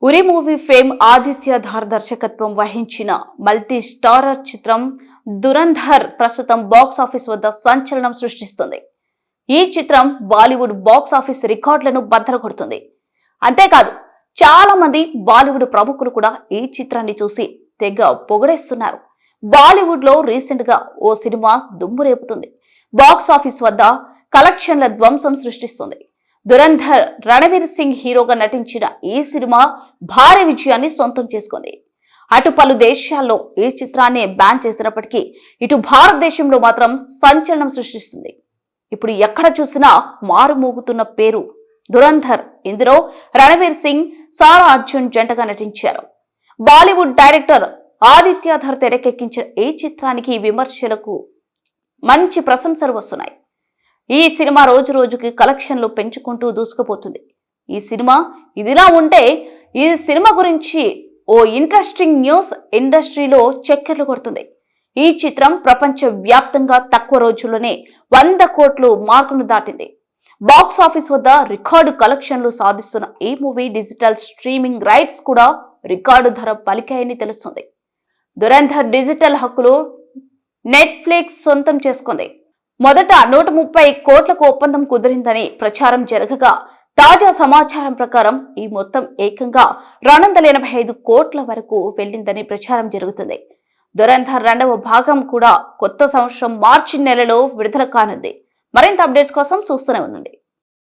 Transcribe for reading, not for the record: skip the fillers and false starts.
ఉరి movie fame Aditya Dhar దర్శకత్వం వహించిన multi starrer చిత్రం దురంధర్ ప్రస్తుతం బాక్స్ ఆఫీస్ వద్ద సంచలనం సృష్టిస్తుంది. ఈ చిత్రం బాలీవుడ్ బాక్స్ ఆఫీస్ రికార్డులను బద్దలు కొడుతుంది. అంతేకాదు చాలా మంది బాలీవుడ్ ప్రముఖులు కూడా ఈ చిత్రాన్ని చూసి తెగ పొగడేస్తున్నారు. బాలీవుడ్ లో రీసెంట్ గా ఓ సినిమా దుమ్ము రేపుతుంది. బాక్స్ ఆఫీస్ వద్ద కలెక్షన్ల ధ్వంసం సృష్టిస్తుంది. దురంధర్ రణవీర్ సింగ్ హీరోగా నటించిన ఈ సినిమా భారీ విజయాన్ని సొంతం చేసుకుంది. అటు పలు దేశాల్లో ఈ చిత్రాన్ని బ్యాన్ చేసినప్పటికీ ఇటు భారతదేశంలో మాత్రం సంచలనం సృష్టిస్తుంది. ఇప్పుడు ఎక్కడ చూసినా మారుమోగుతున్న పేరు దురంధర్. ఇందులో రణవీర్ సింగ్, సారా అర్జున్ జంటగా నటించారు. బాలీవుడ్ డైరెక్టర్ ఆదిత్య ధార్ తెరకెక్కించిన ఈ చిత్రానికి విమర్శలకు మంచి ప్రశంసలు వస్తున్నాయి. ఈ సినిమా రోజు రోజుకి కలెక్షన్లు పెంచుకుంటూ దూసుకుపోతుంది. ఈ సినిమా ఇదిలా ఉంటే ఈ సినిమా గురించి ఓ ఇంట్రెస్టింగ్ న్యూస్ ఇండస్ట్రీలో చక్కర్లు కొడుతుంది. ఈ చిత్రం ప్రపంచ వ్యాప్తంగా తక్కువ రోజుల్లోనే 100 కోట్ల మార్కును దాటింది. బాక్స్ ఆఫీస్ వద్ద రికార్డు కలెక్షన్లు సాధిస్తున్న ఈ మూవీ డిజిటల్ స్ట్రీమింగ్ రైట్స్ కూడా రికార్డు ధర పలికాయని తెలుస్తుంది. దురంధర్ డిజిటల్ హక్కులు నెట్ఫ్లిక్స్ సొంతం చేసుకుంది. మొదట 130 కోట్లకు ఒప్పందం కుదిరిందని ప్రచారం జరగగా తాజా సమాచారం ప్రకారం ఈ మొత్తం ఏకంగా 285 కోట్ల వరకు వెళ్లిందని ప్రచారం జరుగుతుంది. దురంధర్ 2వ భాగం కూడా కొత్త సంవత్సరం మార్చి నెలలో విడుదల కానుంది. మరింత అప్డేట్స్ కోసం చూస్తూనే ఉండండి.